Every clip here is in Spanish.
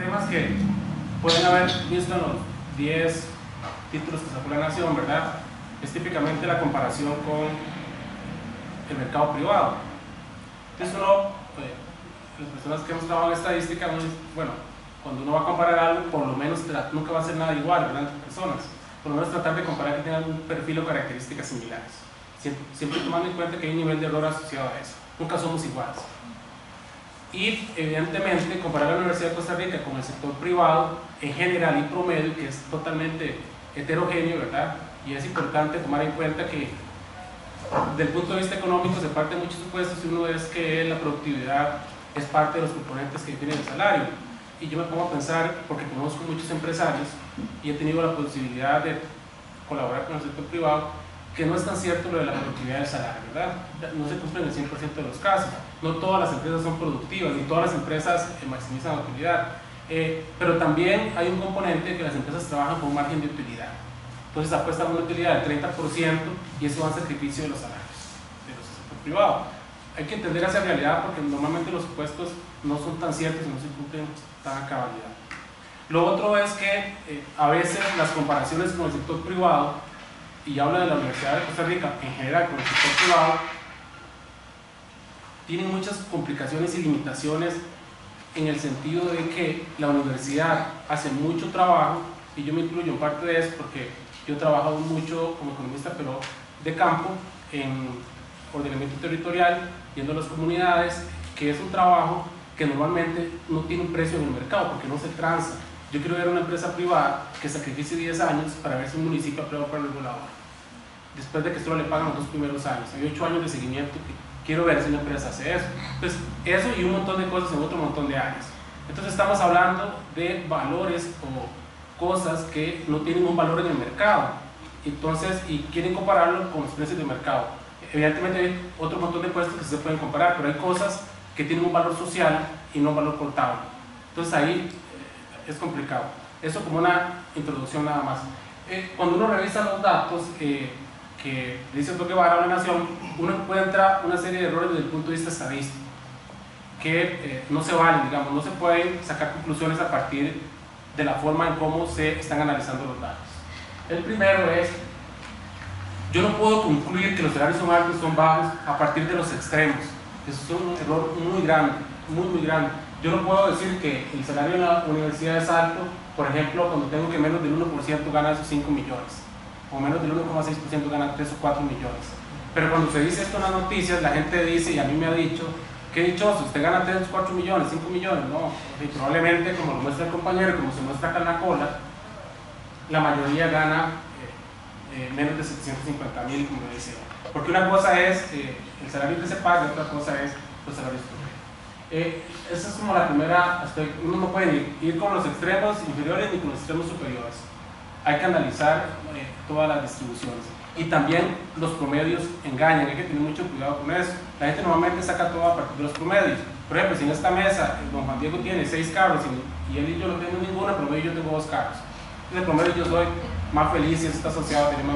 temas que pueden haber visto en los 10 títulos que sacó la Nación, ¿verdad? Es típicamente la comparación con el mercado privado. Entonces las personas que hemos trabajado en estadística, bueno, cuando uno va a comparar algo, por lo menos nunca va a ser nada igual, ¿verdad? Entre personas. Por lo menos tratar de comparar que tengan un perfil o características similares. Siempre tomando en cuenta que hay un nivel de error asociado a eso. Nunca somos iguales. Y evidentemente comparar la Universidad de Costa Rica con el sector privado en general y promedio, que es totalmente heterogéneo, ¿verdad? Y es importante tomar en cuenta que desde el punto de vista económico se parte de muchos supuestos, y uno es que la productividad es parte de los componentes que tiene el salario. Y yo me pongo a pensar, porque conozco muchos empresarios y he tenido la posibilidad de colaborar con el sector privado, que no es tan cierto lo de la productividad del salario, ¿verdad? No se cumple en el 100% de los casos. No todas las empresas son productivas, ni todas las empresas maximizan la utilidad. Pero también hay un componente que las empresas trabajan con un margen de utilidad. Entonces apuestan a una utilidad del 30% y eso va en sacrificio de los salarios de los sector privado. Hay que entender esa realidad porque normalmente los supuestos no son tan ciertos y no se cumplen tan a cabalidad. Lo otro es que a veces las comparaciones con el sector privado, y hablo de la Universidad de Costa Rica en general con el sector privado, tienen muchas complicaciones y limitaciones en el sentido de que la universidad hace mucho trabajo, y yo me incluyo en parte de eso porque yo he trabajado mucho como economista, pero de campo, en ordenamiento territorial, yendo a las comunidades, que es un trabajo que normalmente no tiene un precio en el mercado porque no se transa. Yo quiero ver una empresa privada que sacrifique 10 años para ver si un municipio aprueba para el regulador, después de que solo le pagan los 2 primeros años. Hay 8 años de seguimiento que quiero ver si una empresa hace eso. Entonces, eso y un montón de cosas en otro montón de áreas. Entonces estamos hablando de valores o cosas que no tienen un valor en el mercado. Entonces, y quieren compararlo con los precios de mercado. Evidentemente hay otro montón de puestos que se pueden comparar, pero hay cosas que tienen un valor social y no un valor contable. Entonces ahí es complicado. Eso como una introducción nada más. Cuando uno revisa los datos que dice el Toque Vara a la Nación, uno encuentra una serie de errores desde el punto de vista estadístico que no se valen, digamos, no se pueden sacar conclusiones a partir de la forma en cómo se están analizando los datos. El primero es, yo no puedo concluir que los salarios son altos o son bajos a partir de los extremos. Eso es un error muy grande, muy grande. Yo no puedo decir que el salario en la universidad es alto, por ejemplo, cuando tengo que menos del 1% gana esos 5 millones, o menos del 1,6% gana 3 o 4 millones. Pero cuando se dice esto en las noticias, la gente dice, y a mí me ha dicho, qué dichoso, usted gana 3, 4 millones, 5 millones. No, y probablemente, como lo muestra el compañero, como se muestra acá en la cola, la mayoría gana menos de 750,000, como dice. Porque una cosa es el salario que se paga y otra cosa es los salarios promedio. Esa es como la primera aspecto. Uno no puede ir con los extremos inferiores ni con los extremos superiores. Hay que analizar todas las distribuciones. Y también los promedios engañan, hay que tener mucho cuidado con eso. La gente normalmente saca todo a partir de los promedios. Por ejemplo, si en esta mesa don Juan Diego tiene 6 carros y él y yo no tengo ninguno, en promedio yo tengo 2 carros. En el promedio yo soy más feliz y eso está asociado a tener más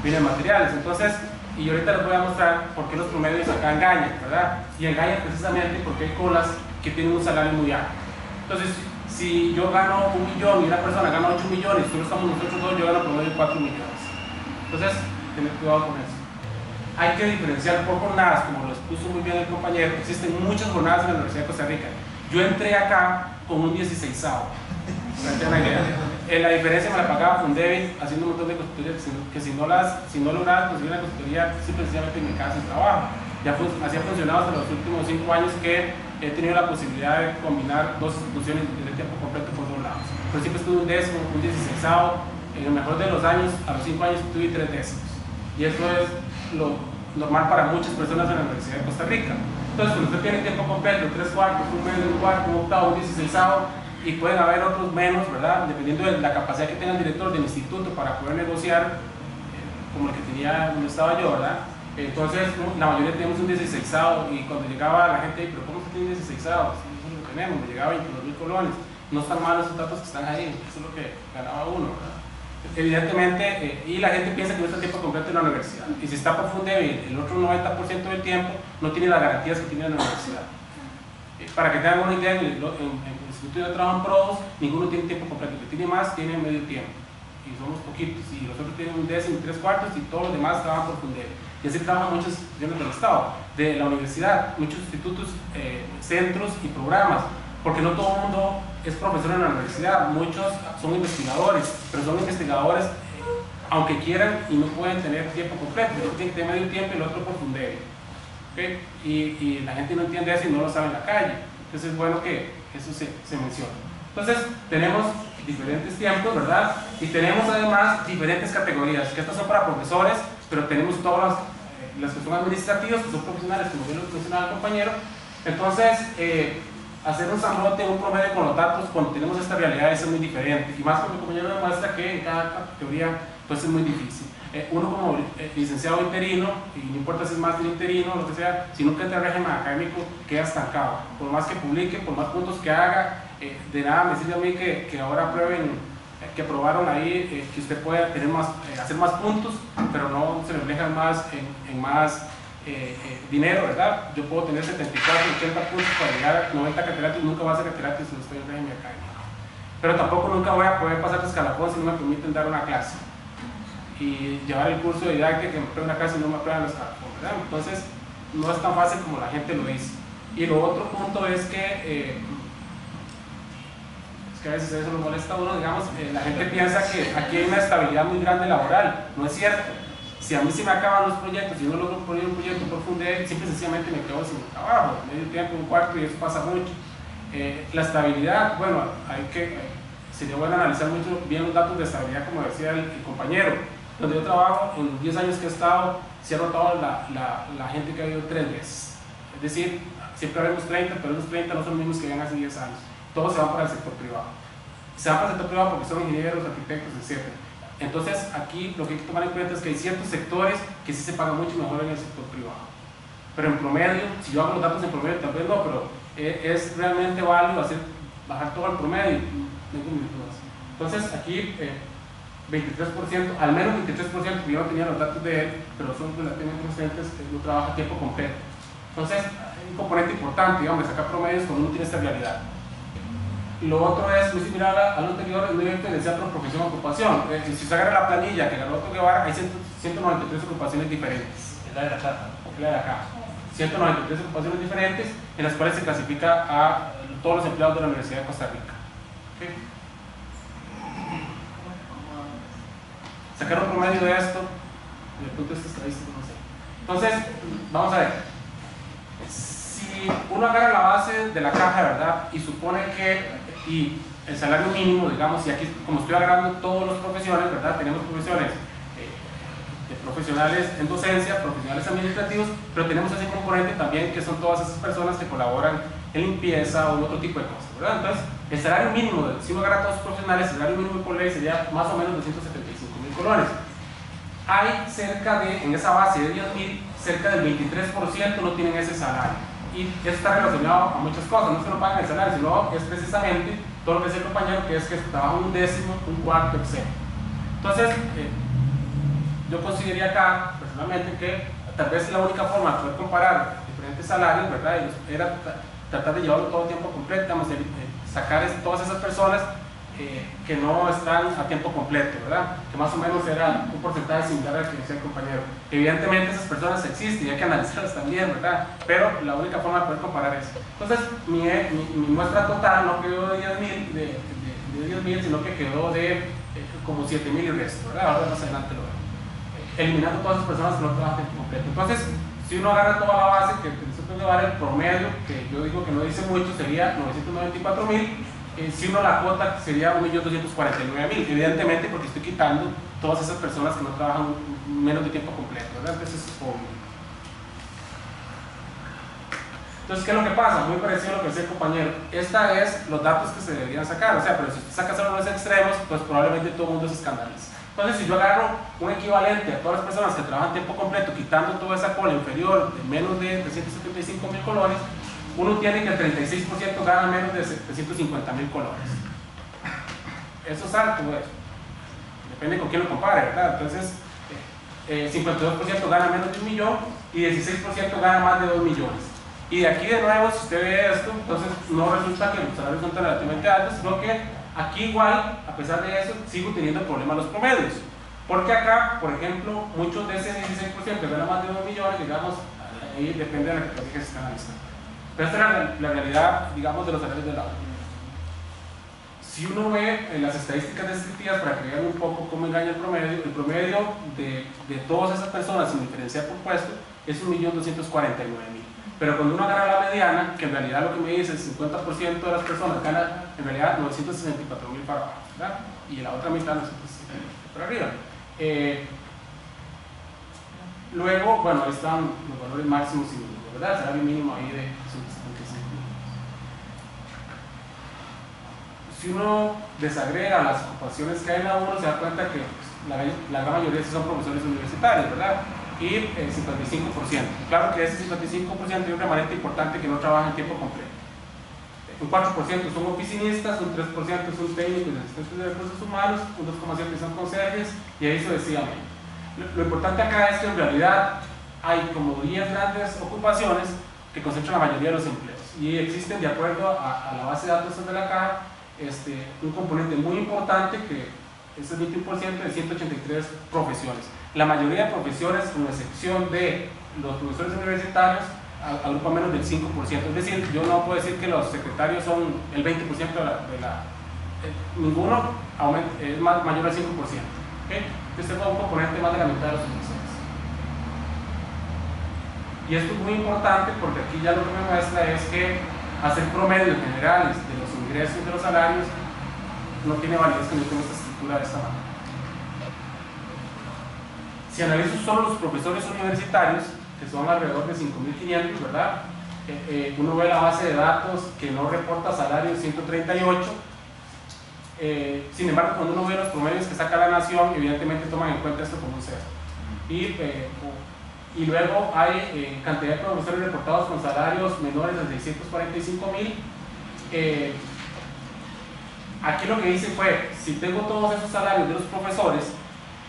bienes materiales. Entonces, y ahorita les voy a mostrar por qué los promedios acá engañan, ¿verdad? Y engañan precisamente porque hay colas que tienen un salario muy alto. Entonces, si yo gano 1 millón y una persona gana 8 millones, solo estamos nosotros dos, yo gano promedio 4 millones. Entonces, tener cuidado con eso. Hay que diferenciar por jornadas, como lo expuso muy bien el compañero. Existen muchas jornadas en la Universidad de Costa Rica. Yo entré acá con un 16avo. La diferencia me la pagaba Fundevit haciendo un montón de consultorías que si no lograba conseguir una consultoría, simplemente en mi casa de trabajo. Ya así ha funcionado hasta los últimos 5 años que he tenido la posibilidad de combinar 2 instituciones de tiempo completo por 2 lados. Pero siempre estuve un décimo, un 16avo. En el mejor de los años, a los 5 años, tuve 3 décimos. Y eso es lo normal para muchas personas en la Universidad de Costa Rica. Entonces, cuando usted tiene tiempo completo, 3 cuartos, un medio, un cuarto, un octavo, un 16avo, y pueden haber otros menos, ¿verdad? Dependiendo de la capacidad que tenga el director del instituto para poder negociar, como el que tenía donde estaba yo, ¿verdad? Entonces, la mayoría teníamos un 16avo, y cuando llegaba la gente, ¿pero cómo se tiene 16avo? Sí, eso es lo que tenemos, me llegaba 22,000 colones. No están malos esos datos que están ahí, eso es lo que ganaba uno, ¿verdad? Evidentemente, y la gente piensa que no está a tiempo completo en la universidad, y si está por Fundevit el otro 90% del tiempo no tiene las garantías que tiene la universidad. Para que tengan una idea, en el instituto yo trabajo en PRODOS, ninguno tiene tiempo completo, el que tiene más tiene medio tiempo, y somos poquitos, y los otros tienen un décimo y 3/4, y todos los demás trabajan por Fundeb. Y así trabajan muchas instituciones del Estado, de la universidad, muchos institutos, centros y programas, porque no todo el mundo es profesor en la universidad, muchos son investigadores, pero son investigadores aunque quieran y no pueden tener tiempo completo, uno tiene que tener medio tiempo y el otro por Fundeb. ¿Okay? Y la gente no entiende eso y no lo sabe en la calle, entonces es bueno que eso se mencione. Entonces tenemos diferentes tiempos, ¿verdad? Y tenemos además diferentes categorías, que estas son para profesores, pero tenemos todas las que son administrativas, que son profesionales, como bien lo mencionaba el compañero. Entonces, hacer un zambote, un promedio con los datos cuando tenemos esta realidad es muy diferente, y más porque el compañero demuestra que en cada categoría pues es muy difícil. Uno como licenciado interino, y no importa si es máster interino, lo que sea, si nunca entra en régimen académico, queda estancado. Por más que publique, por más puntos que haga, de nada me sirve a mí que ahora aprueben, que aprobaron ahí, que usted pueda tener más, hacer más puntos, pero no se reflejan más en más dinero, ¿verdad? Yo puedo tener 74, 80 puntos para llegar a 90 catedráticos, nunca voy a ser catedrático si no estoy en régimen académico. Pero tampoco nunca voy a poder pasar de escalafón si no me permiten dar una clase y llevar el curso de didáctica que me aprueben una clase y no me aprueban los escalafón, ¿verdad? Entonces no es tan fácil como la gente lo dice. Y lo otro punto es que a veces eso nos molesta a uno, digamos, la gente piensa que aquí hay una estabilidad muy grande laboral. No es cierto. Si a mí se me acaban los proyectos y no logro poner un proyecto por Fundeb, simple y sencillamente me quedo sin trabajo, medio tiempo, un cuarto, y eso pasa mucho. La estabilidad, bueno, sería bueno analizar mucho bien los datos de estabilidad, como decía el compañero. Donde yo trabajo, en los 10 años que he estado, se ha notado la gente que ha ido 3 veces. Es decir, siempre vemos 30, pero esos 30 no son los mismos que vienen hace 10 años. Todos se van para el sector privado. Se van para el sector privado porque son ingenieros, arquitectos, etc. Entonces, aquí lo que hay que tomar en cuenta es que hay ciertos sectores que sí se pagan mucho mejor en el sector privado. Pero en promedio, si yo hago los datos en promedio, tal vez no, pero es realmente válido bajar todo el promedio. Entonces, aquí 23%, al menos 23%, yo no tenía los datos de él, pero son relativamente recientes, no trabaja a tiempo completo. Entonces, hay un componente importante, digamos, sacar promedios cuando uno tiene esta realidad. Lo otro es muy similar a lo anterior, es muy diferencial por profesión o ocupación. Si se agarra la planilla que ganó Otto Guevara, hay 193 ocupaciones diferentes. Es la de la caja. Es la de acá. 193 ocupaciones diferentes en las cuales se clasifica a todos los empleados de la Universidad de Costa Rica. ¿Okay? Sacar un promedio de esto, desde el punto de vista estadístico, no sé. Entonces, vamos a ver. Si uno agarra la base de la caja, ¿verdad? Y supone que el salario mínimo, digamos, y aquí como estoy agarrando todas las profesiones, ¿verdad? Tenemos profesiones de profesionales en docencia, profesionales administrativos, pero tenemos ese componente también que son todas esas personas que colaboran en limpieza o en otro tipo de cosas, ¿verdad? Entonces, el salario mínimo, si uno agarra a todos los profesionales, el salario mínimo por ley sería más o menos 275.000 colones. Hay en esa base de 10.000, cerca del 23% no tienen ese salario. Y eso está relacionado a muchas cosas, no es que no paguen el salario, sino es precisamente todo lo que decía el compañero, que es que trabajan un décimo, un cuarto, etc. Entonces, yo consideraría acá, personalmente, que tal vez la única forma de poder comparar diferentes salarios, ¿verdad? Era tratar de llevarlo todo a tiempo completo, sacar todas esas personas que no están a tiempo completo, ¿verdad? Que más o menos era un porcentaje similar al que decía el compañero. Evidentemente esas personas existen y hay que analizarlas también, ¿verdad? Pero la única forma de poder comparar es. Entonces, mi muestra total no quedó de 10.000, sino que quedó de como 7.000 y resto, ¿verdad? Ahora más adelante lo veo. Eliminando todas esas personas que no trabajan a tiempo completo. Entonces, si uno agarra toda la base, que se puede llevar el promedio, que yo digo que no dice mucho, sería 994.000. Si uno la cuota sería 1.249.000, evidentemente porque estoy quitando todas esas personas que no trabajan menos de tiempo completo, ¿verdad? Entonces es obvio. Entonces, ¿qué es lo que pasa? Muy parecido a lo que decía el compañero. Esta es los datos que se deberían sacar, o sea, pero si usted saca solo los extremos, pues probablemente todo el mundo se escandaliza. Entonces, si yo agarro un equivalente a todas las personas que trabajan tiempo completo, quitando toda esa cola inferior de menos de 375.000 colones, uno tiene que el 36% gana menos de 750.000 colones. Eso es alto, pues. Depende con quién lo compare, ¿verdad? Entonces, 52% gana menos de 1 millón y 16% gana más de 2 millones. Y de aquí de nuevo, si usted ve esto, entonces no resulta que los salarios son tan relativamente altos, sino que aquí igual, a pesar de eso, sigo teniendo problemas los promedios. Porque acá, por ejemplo, muchos de ese 16% que ganan más de 2 millones, digamos, ahí depende de la categoría que se está analizando. Pero esta es la realidad, digamos, de los salarios de la obra. Si uno ve en las estadísticas descriptivas, para que vean un poco cómo engaña el promedio de todas esas personas sin diferenciar por puesto es 1.249.000. Pero cuando uno agarra la mediana, que en realidad lo que me dice es el 50% de las personas gana en realidad 964.000 para abajo, ¿verdad? Y la otra mitad 964 para arriba. Luego, bueno, ahí están los valores máximos y mínimos, ¿verdad? El salario mínimo ahí de 175.000. Si uno desagrega las ocupaciones que hay en la 1, se da cuenta que la gran mayoría son profesores universitarios, ¿verdad? Y el 55%. Claro que ese 55% tiene un remanente importante que no trabaja en tiempo completo. Un 4% son oficinistas, un 3% son técnicos y asistentes de recursos humanos, un 2,7% son conserjes y ahí sucesivamente. Lo importante acá es que en realidad hay como 10 grandes ocupaciones que concentran la mayoría de los empleos y existen, de acuerdo a la base de datos de la caja, un componente muy importante que es el 21% de 183 profesiones. La mayoría de profesiones, con excepción de los profesores universitarios, agrupa menos del 5%. Es decir, yo no puedo decir que los secretarios son el 20% ninguno es mayor al 5%. ¿Okay? Este fue un componente más de la mitad de los profesores. Y esto es muy importante porque aquí ya lo que me muestra es que hacer promedios generales de los ingresos y de los salarios no tiene validez cuando yo tengo esta estructura de esta manera. Si analizo solo los profesores universitarios, que son alrededor de 5.500, ¿verdad? Uno ve la base de datos que no reporta salarios 138. Sin embargo, cuando uno ve los promedios que saca la Nación, evidentemente toman en cuenta esto como un sesgo. Y luego hay cantidad de profesores reportados con salarios menores de 645.000. Aquí lo que hice fue, si tengo todos esos salarios de los profesores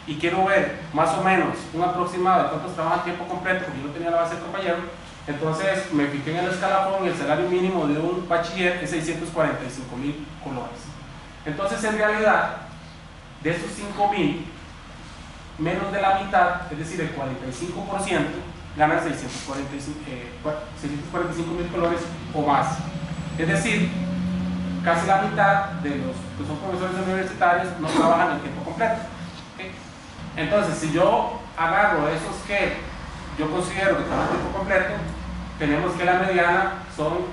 y quiero ver más o menos un aproximado de cuántos trabajan a tiempo completo, porque yo no tenía la base de compañero, entonces me fijé en el escalafón y el salario mínimo de un bachiller es 645.000 colones. Entonces, en realidad, de esos 5.000, menos de la mitad, es decir, el 45%, ganan 645.000 colones o más. Es decir, casi la mitad de los que son profesores universitarios no trabajan en tiempo completo. ¿Okay? Entonces, si yo agarro esos que yo considero que trabajan en tiempo completo, tenemos que la mediana son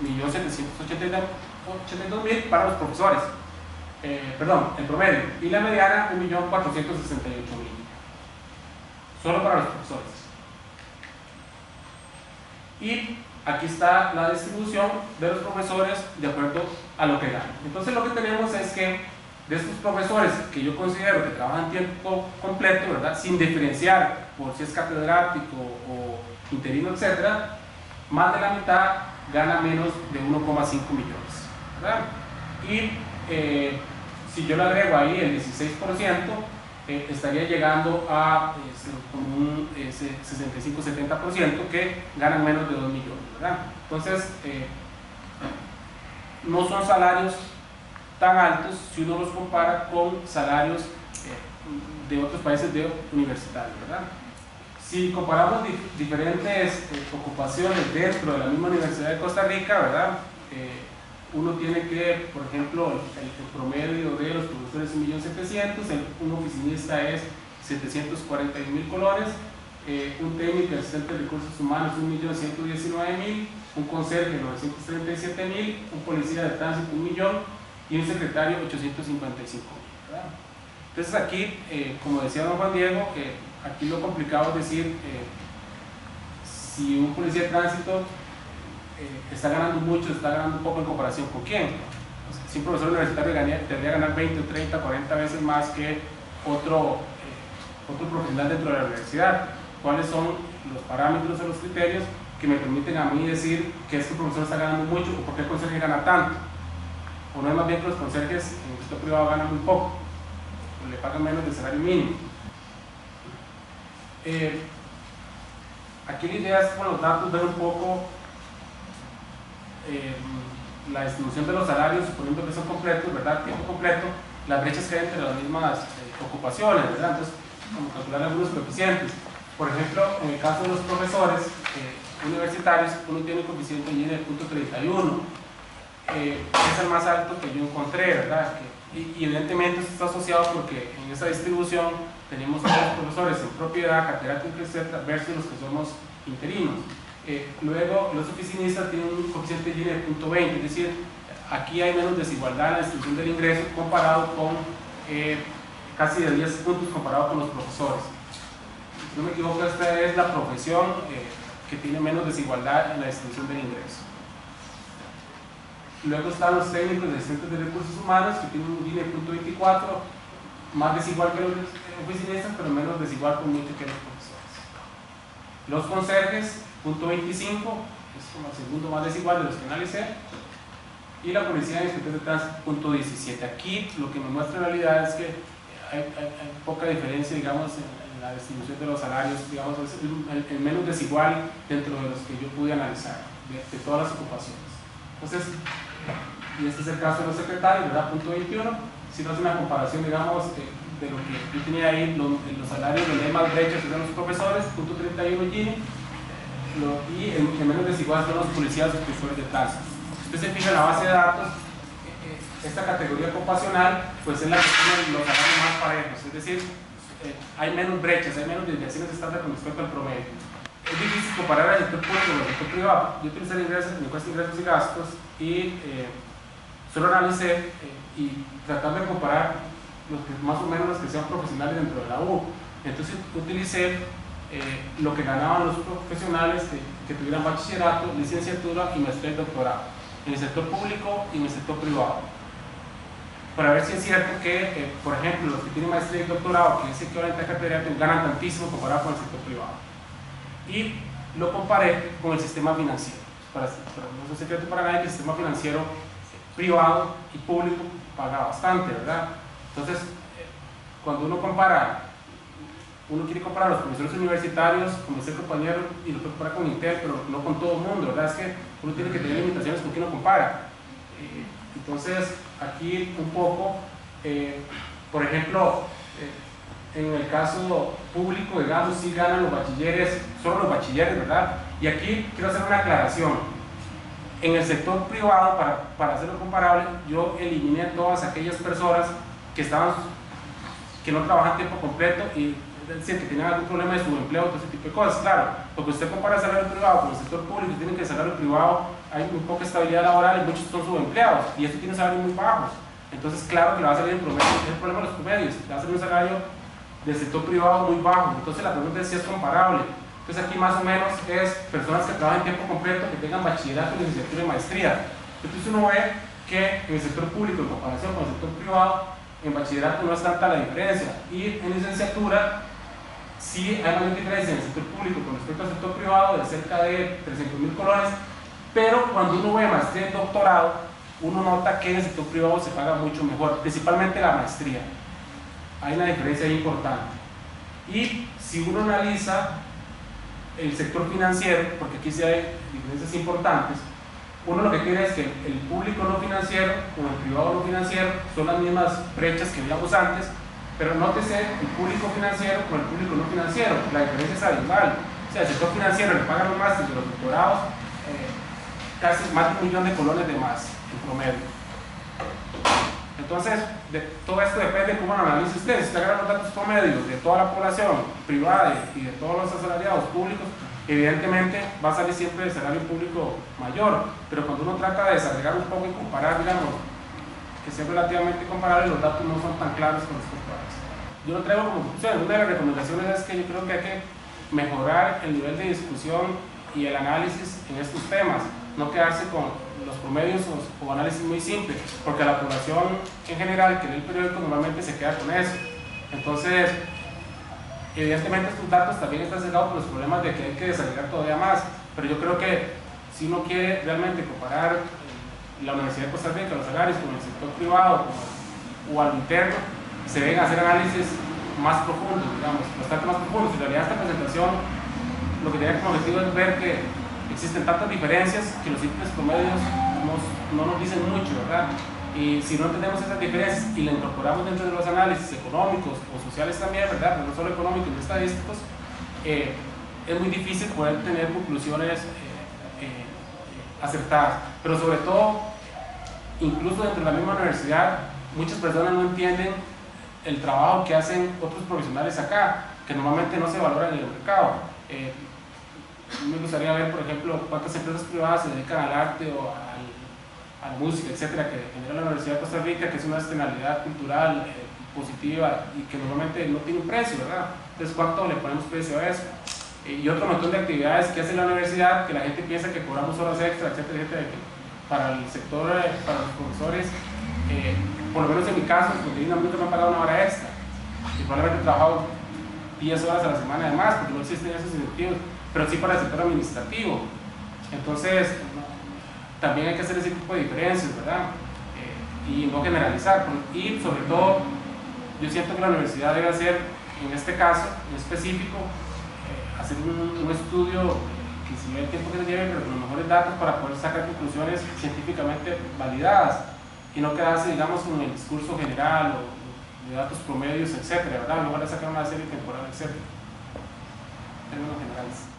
1.782.000 para los profesores. Perdón, el promedio. Y la mediana 1.468.000. Solo para los profesores. Y aquí está la distribución de los profesores de acuerdo a lo que ganan. Entonces lo que tenemos es que de estos profesores que yo considero que trabajan en tiempo completo, ¿verdad? Sin diferenciar por si es catedrático o interino, etc., más de la mitad gana menos de 1,5 millones, ¿verdad? Y si yo le agrego ahí el 16%, estaría llegando a un 65-70% que ganan menos de 2 millones, ¿verdad? Entonces, no son salarios tan altos si uno los compara con salarios de otros países universitarios, ¿verdad? Si comparamos diferentes ocupaciones dentro de la misma Universidad de Costa Rica, ¿verdad? Uno tiene que, por ejemplo, el promedio de los profesores es 1.700.000, un oficinista es 741.000 colones, un técnico asistente de recursos humanos 1.119.000, un conserje 937.000, un policía de tránsito 1 millón y un secretario 855.000, ¿verdad? Entonces aquí, como decía don Juan Diego, aquí lo complicado es decir si un policía de tránsito está ganando mucho, está ganando un poco en comparación con quién. Si un profesor universitario tendría que ganar 20, 30, 40 veces más que otro profesional dentro de la universidad. ¿Cuáles son los parámetros o los criterios que me permiten a mí decir que este profesor está ganando mucho o por qué el conserje gana tanto? O no es más bien que los conserjes en el sector privado ganan muy poco o le pagan menos del salario mínimo. Aquí la idea es con los datos ver un poco la distribución de los salarios, suponiendo que son completos, ¿verdad? Tiempo completo, las brechas que hay entre las mismas ocupaciones, ¿verdad? Entonces, como calcular algunos coeficientes. Por ejemplo, en el caso de los profesores universitarios, uno tiene un coeficiente Gini de 0.31, es el más alto que yo encontré, ¿verdad? Y evidentemente esto está asociado porque en esa distribución tenemos a los profesores en propiedad, catedráticos, etc., versus los que somos interinos. Luego, los oficinistas tienen un coeficiente Gini de 0.20, es decir, aquí hay menos desigualdad en la distribución del ingreso comparado con casi de 10 puntos comparado con los profesores. Si no me equivoco, esta es la profesión que tiene menos desigualdad en la distribución del ingreso. Luego están los técnicos de asistentes de recursos humanos, que tienen un Gini de 0.24, más desigual que los oficinistas, pero menos desigual con mucho que los profesores. Los conserjes, 0.25, es como el segundo más desigual de los que analicé. Y la policía de inspectores de tránsito, 0.17. Aquí lo que me muestra en realidad es que hay poca diferencia, digamos, en la distribución de los salarios, digamos, es el menos desigual dentro de los que yo pude analizar, de todas las ocupaciones. Entonces, y este es el caso de los secretarios, ¿verdad? 0.21. Si no es una comparación, digamos, de lo que yo tenía ahí, los salarios donde hay más brechas que son los profesores, 0.31 Gini, y el menos desigual son los policías y inspectores de tránsito. Si usted se fija en la base de datos, esta categoría ocupacional pues es la que tiene los salarios más parejos, es decir, hay menos brechas, hay menos desviaciones estándar con respecto al promedio. Es difícil comparar el sector público con el sector privado. Yo utilicé el encuesta de ingresos y gastos y solo analicé y tratando de comparar más o menos los que sean profesionales dentro de la U. Entonces utilicé lo que ganaban los profesionales que tuvieran bachillerato, licenciatura y maestría y doctorado en el sector público y en el sector privado, para ver si es cierto que, por ejemplo, los que tienen maestría y doctorado, que es equivalente a catedrático, ganan tantísimo comparado con el sector privado. Y lo comparé con el sistema financiero. No es secreto para nadie que el sistema financiero privado y público paga bastante, ¿verdad? Entonces, cuando uno compara, uno quiere comparar a los profesores universitarios, como dice el compañero, y lo puede comparar con Intel, pero no con todo el mundo, ¿verdad? Es que uno tiene que tener limitaciones con quien uno compara. Entonces, aquí un poco, por ejemplo, en el caso público, digamos, sí ganan los bachilleres, solo los bachilleres, ¿verdad? Y aquí quiero hacer una aclaración. En el sector privado, para hacerlo comparable, yo eliminé a todas aquellas personas que no trabajan tiempo completo y es decir, que tenían algún problema de subempleo, todo ese tipo de cosas, claro, porque usted compara el salario privado con el sector público y tiene que el salario privado hay muy poca estabilidad laboral y muchos son subempleados y esto tiene salarios muy bajos, entonces claro que le va a salir en promedio, es el problema de los promedios, le va a salir un salario del sector privado muy bajo, entonces la pregunta es si es comparable. Entonces aquí más o menos es personas que trabajan en tiempo completo, que tengan bachillerato, licenciatura y maestría. Entonces uno ve que en el sector público en comparación con el sector privado, en bachillerato no es tanta la diferencia y en licenciatura sí hay una diferencia en el sector público con respecto al sector privado de cerca de 300.000 colones, pero cuando uno ve maestría y doctorado, uno nota que en el sector privado se paga mucho mejor, principalmente la maestría. Hay una diferencia importante. Y si uno analiza el sector financiero, porque aquí sí hay diferencias importantes, uno lo que tiene es que el público no financiero con el privado no financiero son las mismas brechas que veíamos antes, pero nótese el público financiero con el público no financiero, la diferencia es abismal. O sea, el sector financiero le pagan los másteres y los doctorados casi más de 1 millón de colones de más en promedio. Entonces, todo esto depende de cómo lo analice usted. Si usted agarra los datos promedios de toda la población privada y de todos los asalariados públicos, evidentemente va a salir siempre el salario público mayor, pero cuando uno trata de desagregar un poco y comparar, digamos, que sea relativamente comparable, los datos no son tan claros con respecto a eso. Yo lo traigo como conclusión. Una de las recomendaciones es que yo creo que hay que mejorar el nivel de discusión y el análisis en estos temas, no quedarse con los promedios o análisis muy simples, porque la población en general que lee el periódico normalmente se queda con eso. Entonces, evidentemente estos datos también están sesgados por los problemas de que hay que desagregar todavía más, pero yo creo que si uno quiere realmente comparar la Universidad de Costa Rica, los salarios con el sector privado o al interno, se deben hacer análisis más profundos, digamos, bastante más profundos. En realidad esta presentación lo que tiene como objetivo es ver que existen tantas diferencias que los índices promedios no nos dicen mucho, ¿verdad? Y si no entendemos esas diferencias y las incorporamos dentro de los análisis económicos o sociales también, ¿verdad? Pero no solo económicos ni estadísticos, es muy difícil poder tener conclusiones acertadas. Pero sobre todo, incluso dentro de la misma universidad, muchas personas no entienden el trabajo que hacen otros profesionales acá, que normalmente no se valoran en el mercado. Me gustaría ver, por ejemplo, cuántas empresas privadas se dedican al arte o a la música, etcétera, que genera la Universidad de Costa Rica, que es una externalidad cultural positiva y que normalmente no tiene un precio, ¿verdad? Entonces, ¿cuánto le ponemos precio a eso? Y otro montón de actividades que hace la universidad, que la gente piensa que cobramos horas extra, etcétera, etcétera, que para el sector, para los profesores, por lo menos en mi caso, porque nunca me han pagado una hora extra. Y probablemente he trabajado 10 horas a la semana además, porque no existen esos incentivos, pero sí para el sector administrativo. Entonces, también hay que hacer ese tipo de diferencias, ¿verdad? Y no generalizar. Y sobre todo, yo siento que la universidad debe hacer, en este caso en específico, hacer un estudio que si ve el tiempo que se lleve, pero con los mejores datos para poder sacar conclusiones científicamente validadas y no quedarse, digamos, con el discurso general o de datos promedios, etcétera, ¿verdad? Mejor sacar una serie temporal, etcétera, en términos generales.